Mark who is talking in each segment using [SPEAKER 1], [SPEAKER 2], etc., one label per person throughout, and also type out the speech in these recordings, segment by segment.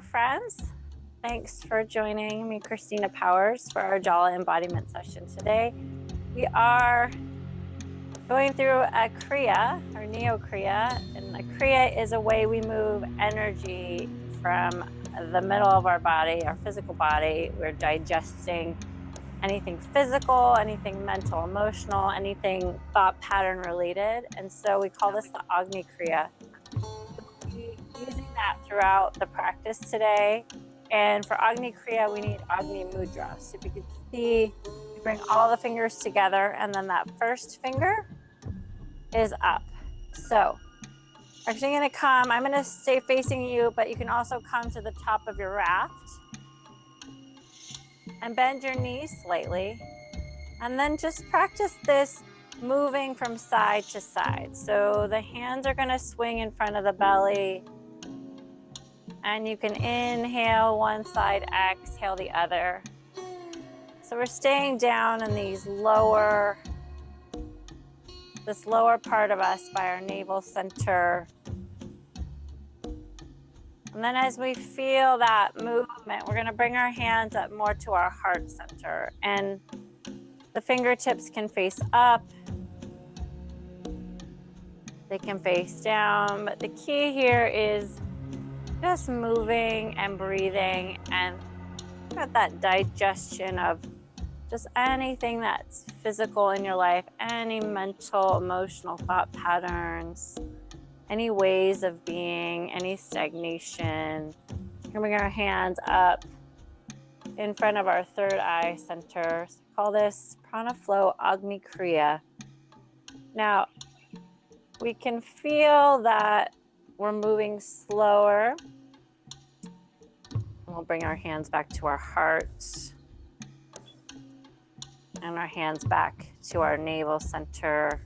[SPEAKER 1] dear friends. Thanks for joining me, Christina Powers, for our Jala embodiment session today. We are going through a Kriya, or Neo Kriya, and a Kriya is a way we move energy from the middle of our body, our physical body. We're digesting anything physical, anything mental, emotional, anything thought pattern related. And so we call this the Agni Kriya. We'll be using that throughout the practice today. And for Agni Kriya, we need Agni Mudra. So if you can see, you bring all the fingers together, and then that first finger is up. So actually going to come, I'm going to stay facing you, but you can also come to the top of your raft and bend your knees slightly. And then just practice this moving from side to side. So the hands are going to swing in front of the belly. And you can inhale one side, exhale the other. So we're staying down in this lower part of us by our navel center. And then as we feel that movement, we're going to bring our hands up more to our heart center. And the fingertips can face up. They can face down. But the key here is just moving and breathing and got that digestion of just anything that's physical in your life, any mental, emotional thought patterns, any ways of being, any stagnation. We're gonna bring our hands up in front of our third eye center. So we call this Prana Flow Agni Kriya. Now, we can feel that we're moving slower. We'll bring our hands back to our heart and our hands back to our navel center.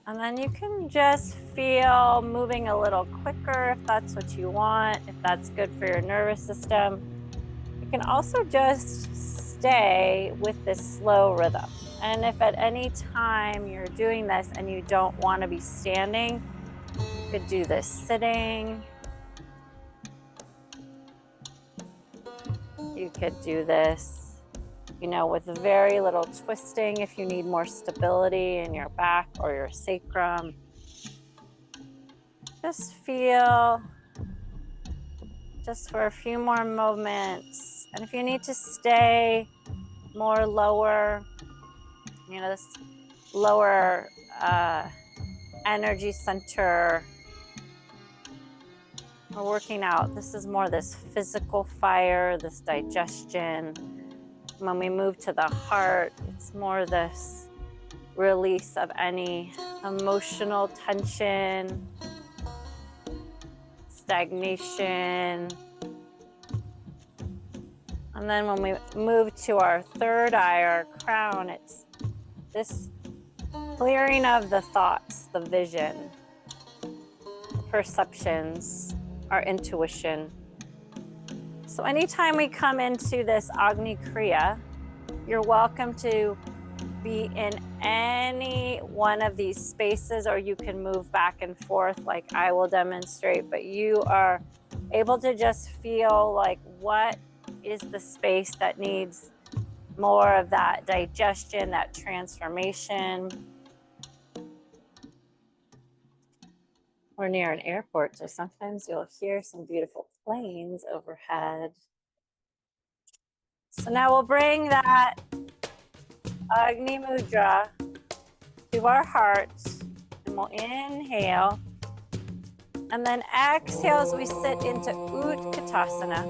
[SPEAKER 1] And then you can just feel moving a little quicker if that's what you want, if that's good for your nervous system. You can also just stay with this slow rhythm. And if at any time you're doing this and you don't want to be standing, you could do this sitting. You could do this, with very little twisting if you need more stability in your back or your sacrum. Just feel, just for a few more moments. And if you need to stay more lower, this lower energy center, we're working out. This is more this physical fire, this digestion. When we move to the heart, it's more this release of any emotional tension, stagnation. And then when we move to our third eye, our crown, it's this clearing of the thoughts, the vision, the perceptions, our intuition. So anytime we come into this Agni Kriya, you're welcome to be in any one of these spaces, or you can move back and forth like I will demonstrate, but you are able to just feel like what is the space that needs more of that digestion, that transformation. We're near an airport, so sometimes you'll hear some beautiful planes overhead. So now we'll bring that Agni Mudra to our hearts, and we'll inhale, and then exhale as we sit into Utkatasana,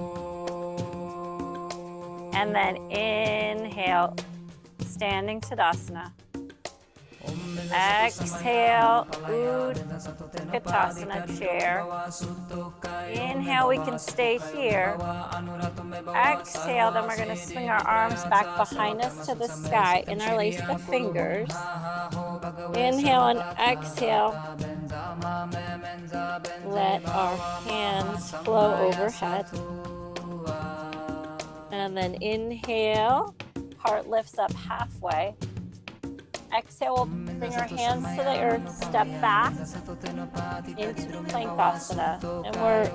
[SPEAKER 1] and then inhale, standing Tadasana. Exhale, Utkatasana chair. Inhale, we can stay here. Exhale, then we're going to swing our arms back behind us to the sky, interlace the fingers. Inhale and exhale. Let our hands flow overhead. And then inhale, heart lifts up halfway. exhale, we'll bring our hands to the earth, step back into Plankasana. And we're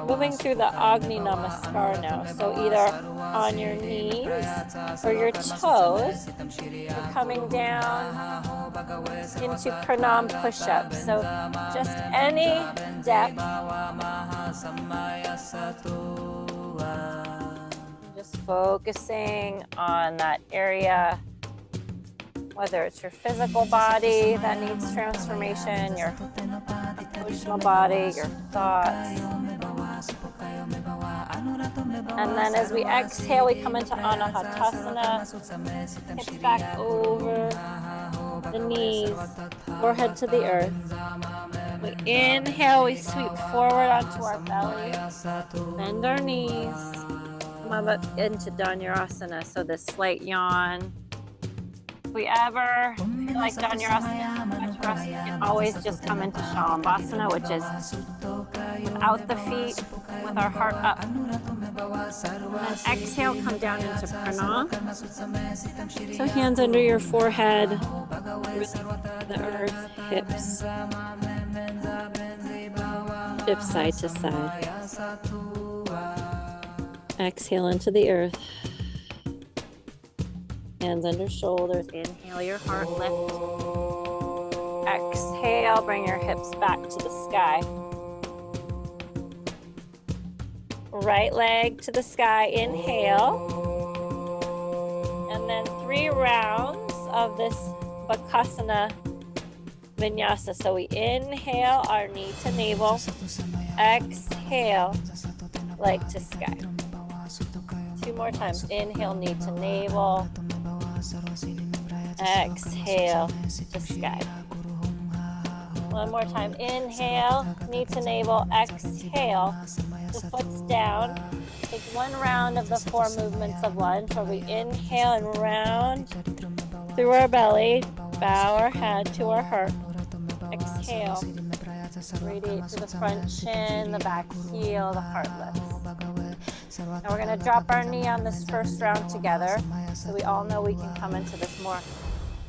[SPEAKER 1] moving through the Agni Namaskar now. So either on your knees or your toes, you're coming down into Pranam push-ups. So just any depth. Just focusing on that area, whether it's your physical body that needs transformation, your emotional body, your thoughts. And then as we exhale, we come into Anahatasana, hips back over the knees, forehead to the earth. We inhale, we sweep forward onto our belly, bend our knees, come up into Dhanurasana, so this slight yawn. If we ever feel like Dhanurasana, you can always just come into Shalambhasana, which is without the feet, with our heart up. And exhale, come down into Prana. So hands under your forehead, the earth, hips, shift side to side. Exhale into the earth. Hands under shoulders. Inhale, your heart lift. Exhale, bring your hips back to the sky. Right leg to the sky, inhale. And then 3 rounds of this Bakasana Vinyasa. So we inhale, our knee to navel. Exhale, leg to sky. 2 more times. Inhale, knee to navel. Exhale to sky. 1 more time. Inhale, knee to navel. Exhale, the foot's down. Take 1 round of the 4 movements of lunge where we inhale and round through our belly. Bow our head to our heart. Exhale. Radiate to the front chin, the back heel, the heart lifts. Now we're going to drop our knee on this first round together, so we all know we can come into this more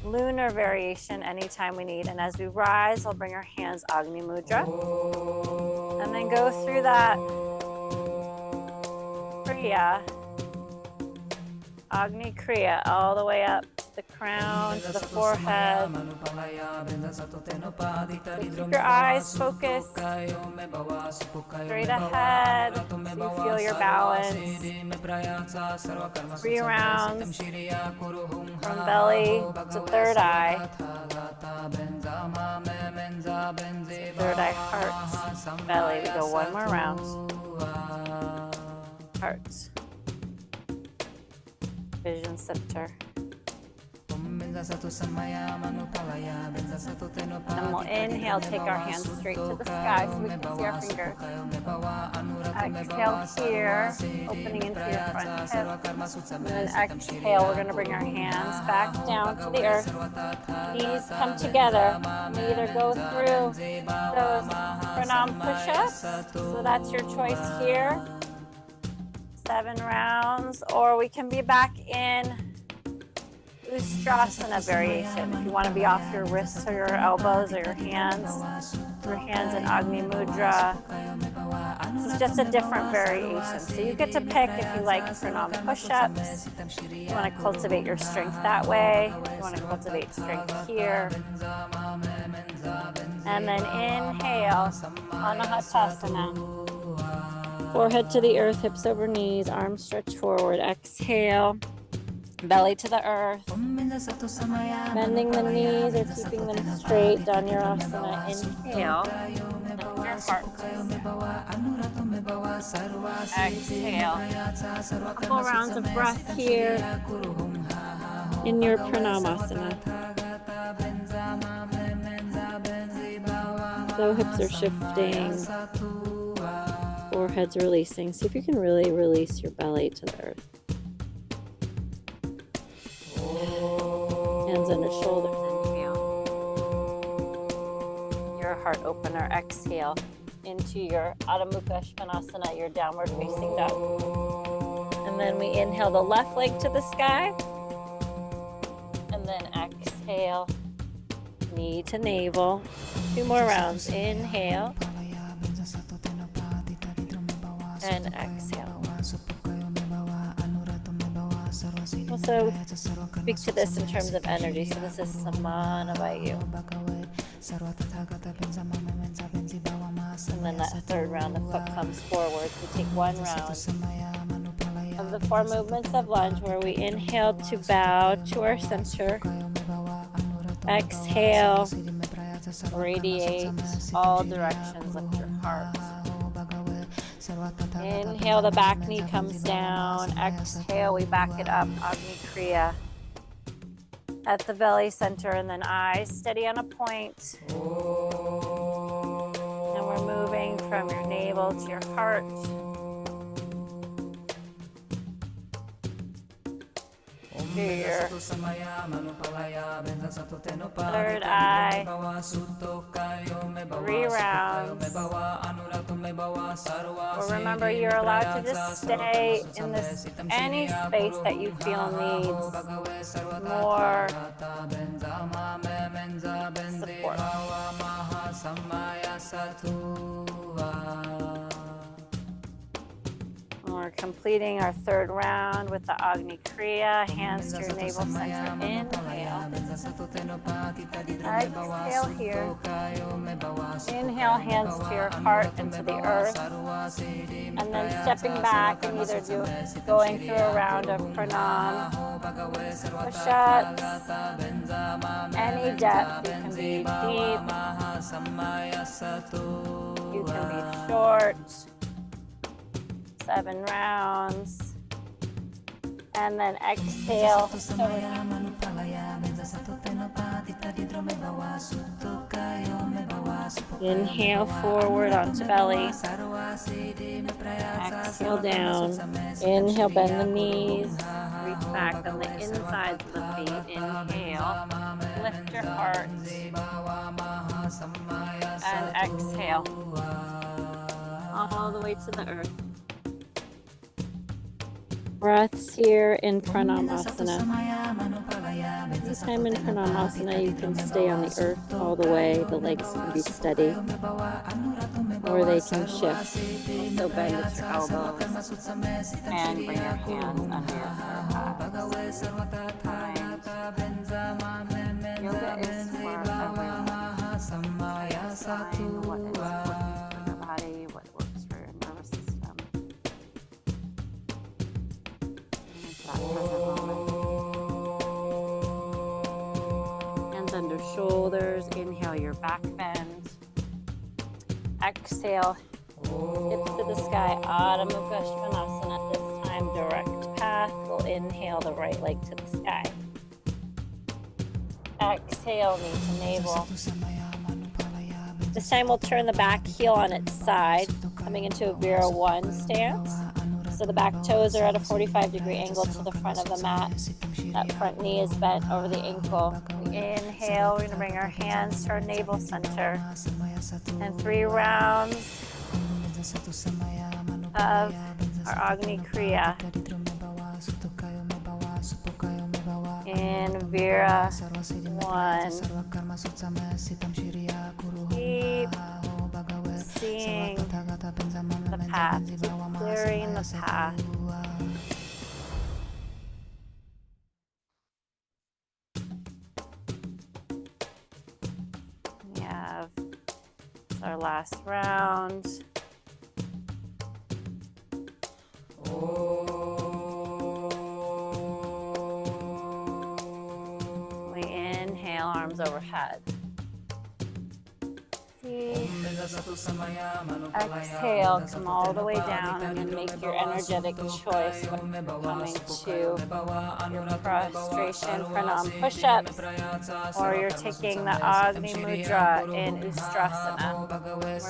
[SPEAKER 1] lunar variation anytime we need. And as we rise, we'll bring our hands Agni Mudra, and then go through that Kriya, Agni Kriya, all the way up the crown to the forehead. So keep your eyes focused straight ahead so you feel your balance. 3 rounds from belly to third eye. Third eye, heart, belly. We go 1 more round. Heart. Vision center. And we'll inhale, take our hands straight to the sky so we can see our fingers. Exhale here, opening into your front hip. And then exhale, we're going to bring our hands back down to the earth. Knees come together. We either go through those Pranam push-ups, so that's your choice here. 7 rounds, or we can be back in Ustrasana variation. If you want to be off your wrists or your elbows or your hands in Agni Mudra. This is just a different variation. So you get to pick if you like Pranam push-ups. You want to cultivate your strength that way. You want to cultivate strength here. And then inhale, Anahatasana. Forehead to the earth, hips over knees, arms stretch forward. Exhale. Belly to the earth, bending the knees or keeping them straight. Dhanurasana. Inhale, lift your heart. Exhale. A couple rounds of breath here in your Pranamasana. So hips are shifting, forehead's releasing. See if you can really release your belly to the earth. Hands under shoulders, inhale. Your heart opener, exhale into your Adho Mukha Svanasana, your downward facing dog. And then we inhale the left leg to the sky. And then exhale knee to navel. 2 more rounds. Inhale. And exhale. Also speak to this in terms of energy. So this is Samana Vayu. And then that third round, the foot comes forward. We take 1 round of the 4 movements of lunge where we inhale to bow to our center. Exhale, radiate all directions of your heart. Inhale, the back knee comes down. Exhale, we back it up, Agni Kriya. At the belly center, and then eyes steady on a point. And we're moving from your navel to your heart. Your third eye, 3 rounds. Well, remember, you're allowed to just stay in this any space that you feel needs more support. We're completing our 3rd round with the Agni Kriya. Hands to your navel center. Inhale. Exhale here. Inhale, hands to your heart and to the earth. And then stepping back and either going through a round of Prana, push-ups, any depth. You can be deep. You can be short. 7 rounds. And then exhale. Inhale forward onto belly. Exhale down. Inhale, bend the knees. Reach back on the insides of the feet. Inhale. Lift your heart. And exhale. All the way to the earth. Breaths here in Pranamasana. This time in Pranamasana, you can stay on the earth all the way. The legs can be steady, or they can shift. So bend at your elbows and bring your hands under your thighs. Yoga is for awareness. Find what is working for your body, what works for your nervous system. Hands under shoulders. Inhale, your back bend. Exhale, hips to the sky. Adho Mukha Svanasana. This time, direct path. We'll inhale the right leg to the sky. Exhale, knee to navel. This time we'll turn the back heel on its side, coming into a Vira 1 stance. So the back toes are at a 45-degree angle to the front of the mat. That front knee is bent over the ankle. We inhale, we're going to bring our hands to our navel center. And 3 rounds of our Agni Kriya. In Vira 1. Keep seeing the path, clearing the path. We have our last round. We inhale, arms overhead. Exhale, come all the way down, and then make your energetic choice when coming to your prostration pranam push-ups, or you're taking the Agni Mudra in Ustrasana.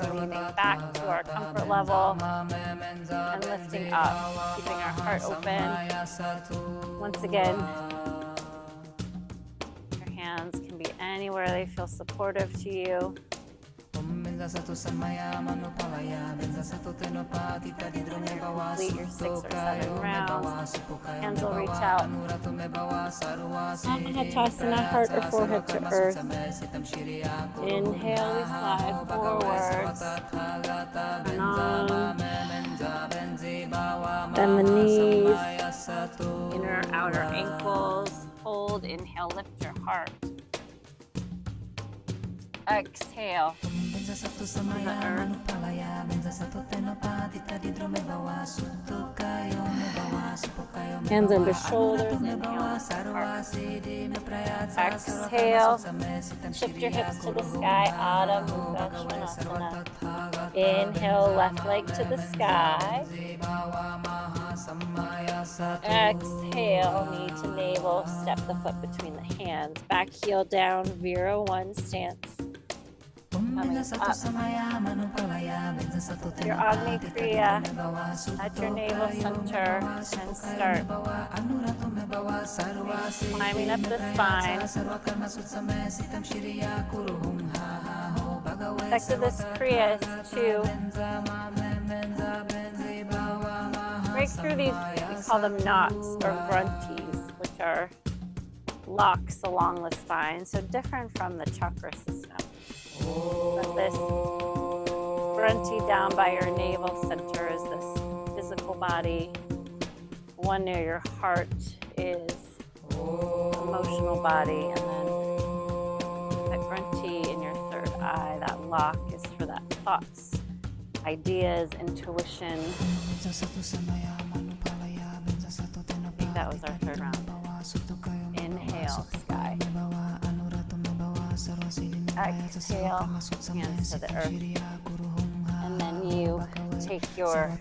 [SPEAKER 1] We're leaning back to our comfort level and lifting up, keeping our heart open. Once again, your hands can be anywhere they feel supportive to you. Complete your 6 or 7 rounds. Hands will reach out. Hatasana, heart or forehead to earth. Inhale, we slide forwards. Pranam. Bend the knees, inner outer ankles. Hold, inhale, lift your heart. Exhale to the earth. Hands under shoulders, inhale, exhale, shift your hips to the sky, Adho Mukha Svanasana. Inhale, left leg to the sky. Exhale, knee to navel, step the foot between the hands. Back heel down, Vira 1 stance. Coming up. Your Agni Kriya at your navel center and start climbing up the spine. The effect of this Kriya is to break through these, we call them knots or grunties, which are locks along the spine, so different from the chakra system. But this grunty down by your navel center is this physical body. One near your heart is emotional body, and then that grunty in your third eye, that lock, is for that thoughts, ideas, intuition. I think that was our third round. Inhale, sky. Exhale, hands to the earth. And then you take your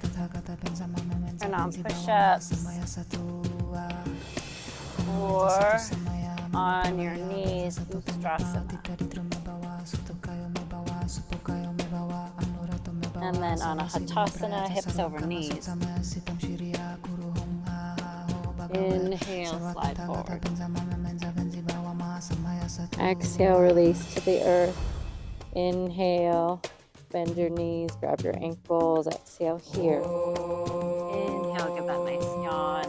[SPEAKER 1] Pranam push-ups or on your knees, Ustrasana. And then on a Hatasana, hips over knees. Inhale, slide forward. Exhale, release to the earth. Inhale, bend your knees, grab your ankles. Exhale here. Inhale, give that nice yawn.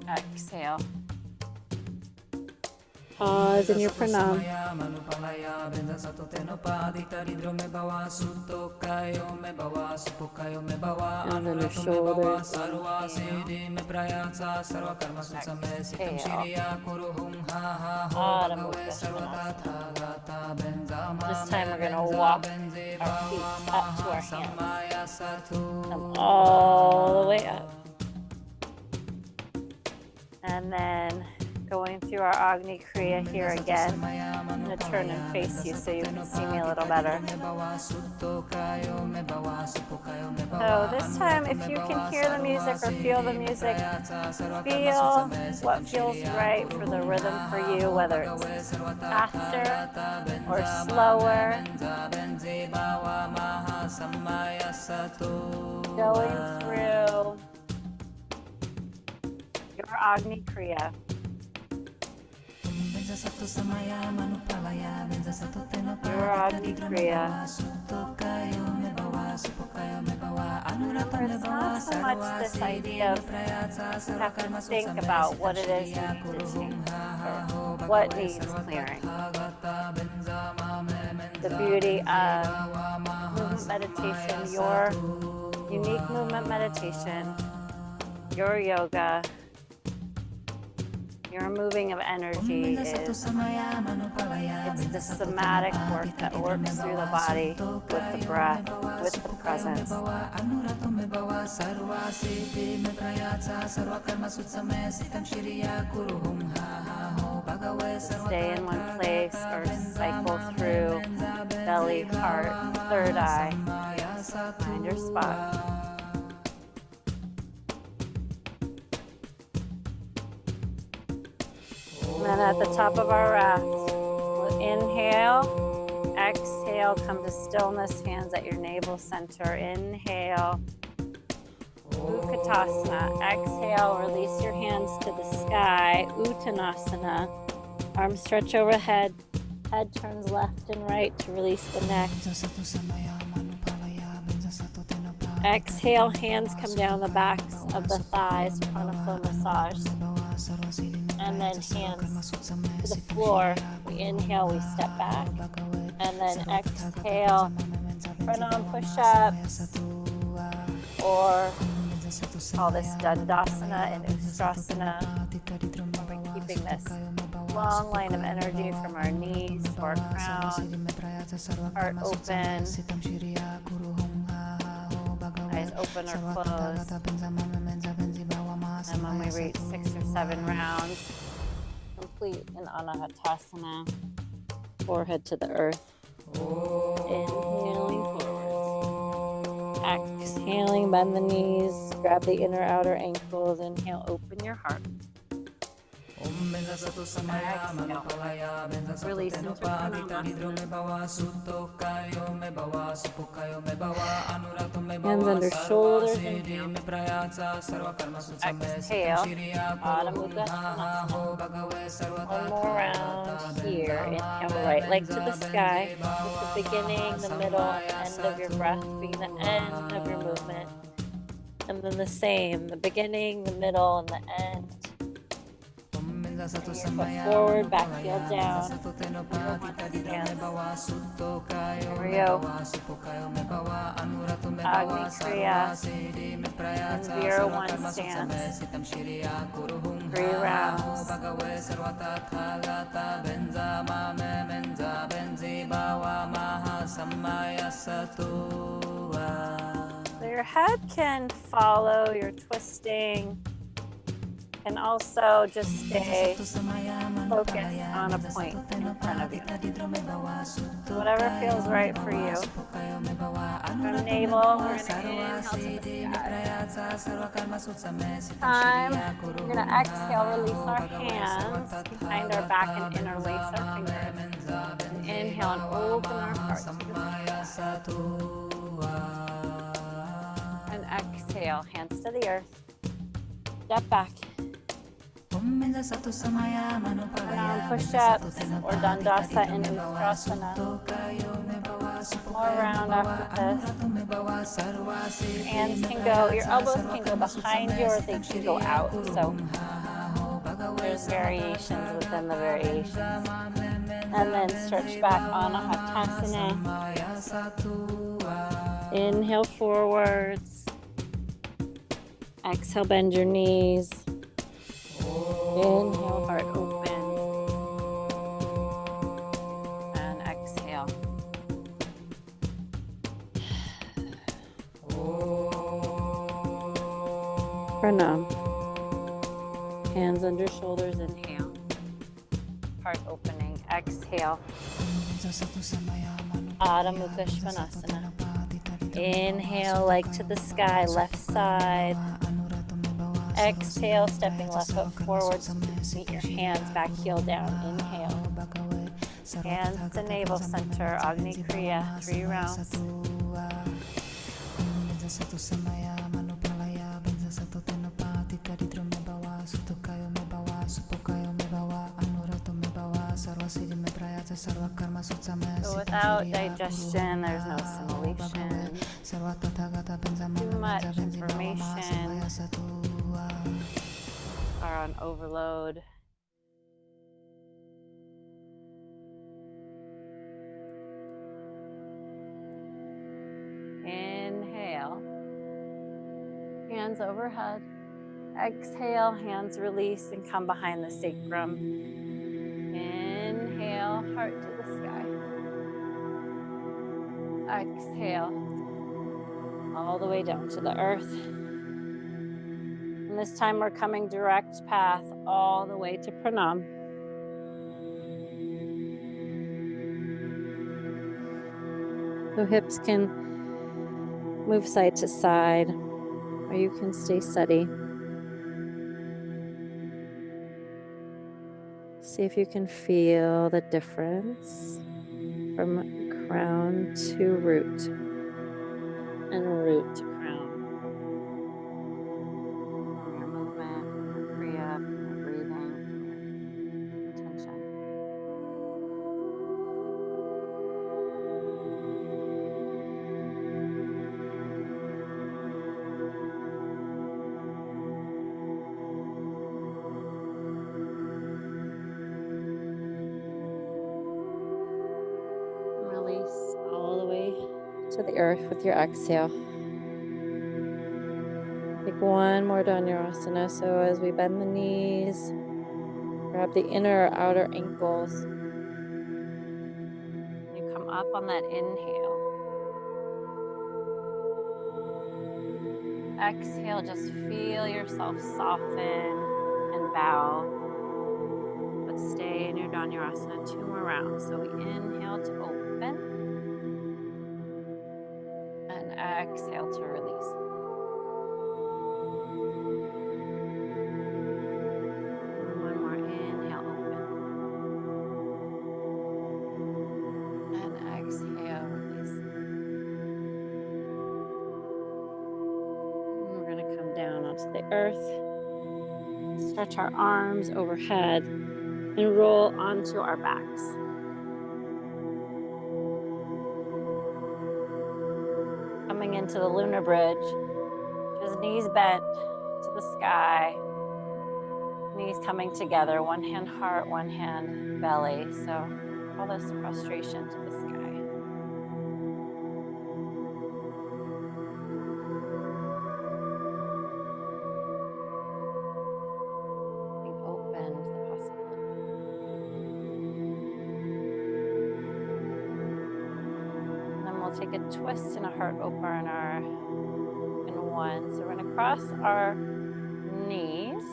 [SPEAKER 1] Exhale. Pause in your pranam. Hands on your shoulders. This time we're going to walk our feet up to our hands. Come all the way up. And then going through our Agni Kriya here again. I'm going to turn and face you so you can see me a little better. So this time, if you can hear the music or feel the music, feel what feels right for the rhythm for you, whether it's faster or slower. Going through your Agni Kriya. Your Agni Kriya. It's not so much this idea of you have to think about what it is you need to change or what needs clearing. The beauty of movement meditation, your unique movement meditation, your yoga, your moving of energy it's the somatic work that works through the body with the breath, with the presence. Stay in one place or cycle through belly, heart, third eye. Find your spot. And then at the top of our raft, we'll inhale, exhale, come to stillness, hands at your navel center. Inhale, Utkatasana. Exhale, release your hands to the sky, Uttanasana. Arms stretch overhead, Head turns left and right to release the neck. Exhale, hands come down the backs of the thighs, prana flow massage. And then hands to the floor. We inhale, we step back. And then exhale, pranam push-ups, or call this Dandasana and Ustrasana. We're keeping this long line of energy from our knees to our crown, heart open, eyes open or closed. And when we reach 6 or 7 rounds, complete in Anahatasana, forehead to the earth. Inhaling forwards. Exhaling, bend the knees, grab the inner outer ankles. Inhale, open your heart. Exhale. Release into hands under shoulders. Inhale. Exhale. Adho Mukha Svanasana. One more round here. Inhale, right leg to the sky. With the beginning, the middle, end of your breath being the end of your movement. And then the same, the beginning, the middle, and the end. Your foot forward, back heel down. Here we go. Agni Kriya. And Vira one stance. 3 rounds. So your head can follow your twisting. And also just stay focused on a point in front of you. Whatever feels right for you. From navel, we're going to inhale to the sky. Time, we're going to exhale, release our hands behind our back and interlace our fingers. And inhale and open our heart to the sky. And exhale, hands to the earth. Step back. Push-ups or Dandasa and Ustrasana. More round after this. Hands can go, your elbows can go behind you or they can go out. So there's variations within the variations. And then stretch back on Anahatasana. Inhale forwards. Exhale, bend your knees. Inhale, heart opens. And exhale. Pranam. Hands under shoulders, inhale. Heart opening, exhale. Adho Mukha Svanasana. Inhale, leg to the sky, left side. Exhale, stepping left foot forward, meet your hands, back heel down, inhale. Hands to navel center, Agni Kriya, 3 rounds. So without digestion, there's no assimilation. Too much information. Are on overload. Inhale. Hands overhead. Exhale, hands release and come behind the sacrum. Inhale, heart to the sky. Exhale, all the way down to the earth. And this time we're coming direct path all the way to Pranam. So hips can move side to side, or you can stay steady. See if you can feel the difference from crown to root and root to crown. From your movement, from your kriya, from your breathing, from your intention. to the earth with your exhale. Take one more Dhanurasana. So as we bend the knees, grab the inner or outer ankles. You come up on that inhale. Exhale, just feel yourself soften and bow. But stay in your Dhanurasana 2 more rounds. So we inhale to open and exhale to release. And one more inhale, open. And exhale, release. And we're going to come down onto the earth. Stretch our arms overhead and roll onto our backs. Coming into the lunar bridge, just knees bent to the sky, knees coming together, one hand heart, one hand belly. So all this frustration to the sky. Being open to the possibility. And then we'll take a twist and a heart opener in one. So we're going to cross our knees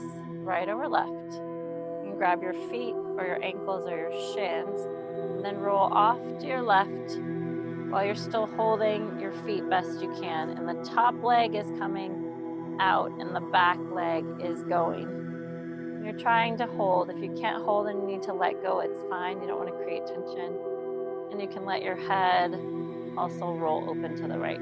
[SPEAKER 1] right over left. You can grab your feet or your ankles or your shins and then roll off to your left while you're still holding your feet best you can. And the top leg is coming out and the back leg is going. You're trying to hold. If you can't hold and you need to let go, it's fine. You don't want to create tension. And you can let your head also roll open to the right.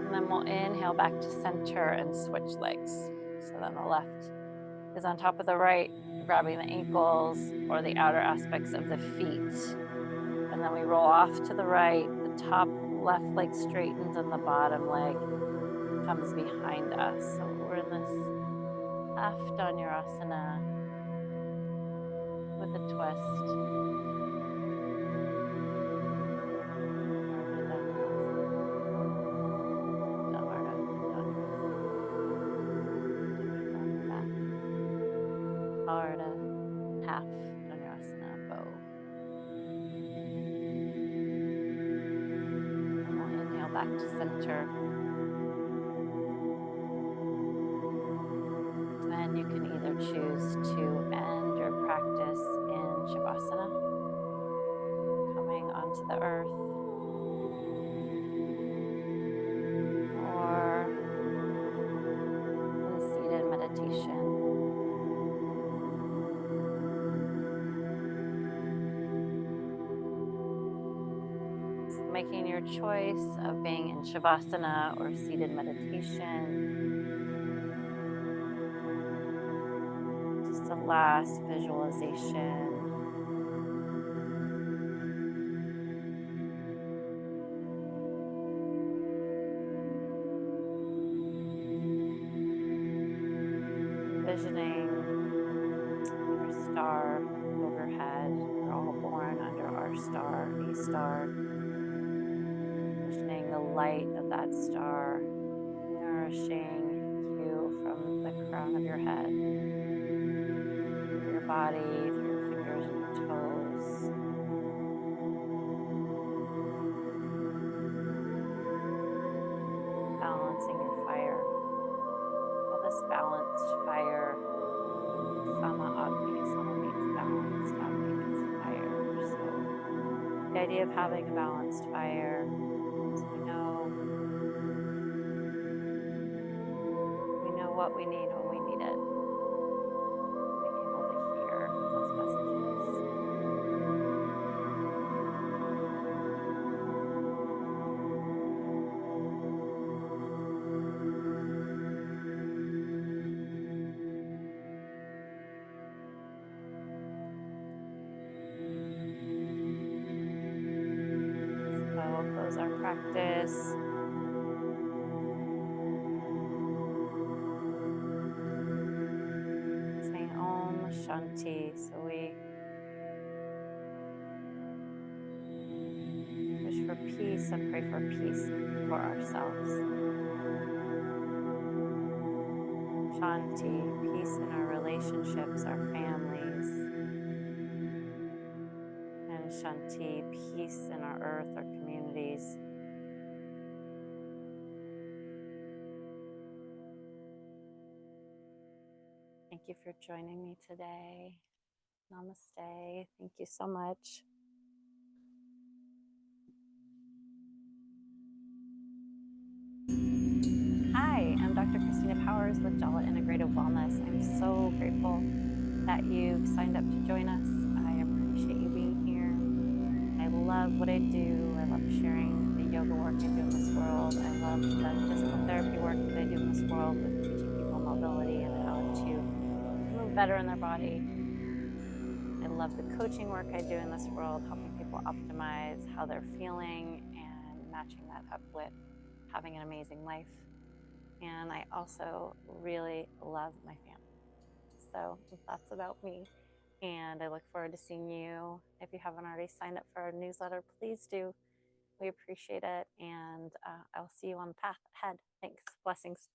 [SPEAKER 1] And then we'll inhale back to center and switch legs. So then the left is on top of the right, grabbing the ankles or the outer aspects of the feet. And then we roll off to the right. The top left leg straightens and the bottom leg comes behind us. So we're in this half Dhanurasana with a twist. Ardha, half Dhanurasana, bow. And we'll inhale back to center. And you can either choose to end your practice in Shavasana, coming onto the earth, or in seated meditation. So making your choice of being in Shavasana or seated meditation. The last visualization. Envisioning your star overhead. We're all born under our star, a star. Envisioning the light of that star nourishing you from the crown of your head. Your body, through your fingers and your toes. Balancing your fire. All this balanced fire. Sama Agni. Sama means balanced. Agni means fire. So the idea of having a balanced fire is we know what we need when we need it. Our practice. Saying Om Shanti. Shanti. So we wish for peace and pray for peace for ourselves. Shanti, peace in our relationships, our families. And Shanti, peace in our earth, our communities. Thank you for joining me today. Namaste. Thank you so much. Hi, I'm Dr. Christina Powers with Jala Integrative Wellness. I'm so grateful that you've signed up to join us. I appreciate you being here. I love what I do. I love sharing the yoga work I do in this world. I love the physical therapy work that I do in this world with teaching people mobility and how to move better in their body. I love the coaching work I do in this world, helping people optimize how they're feeling and matching that up with having an amazing life. And I also really love my family. So that's about me. And I look forward to seeing you. If you haven't already signed up for our newsletter, please do. We appreciate it. And I'll see you on the path ahead. Thanks. Blessings.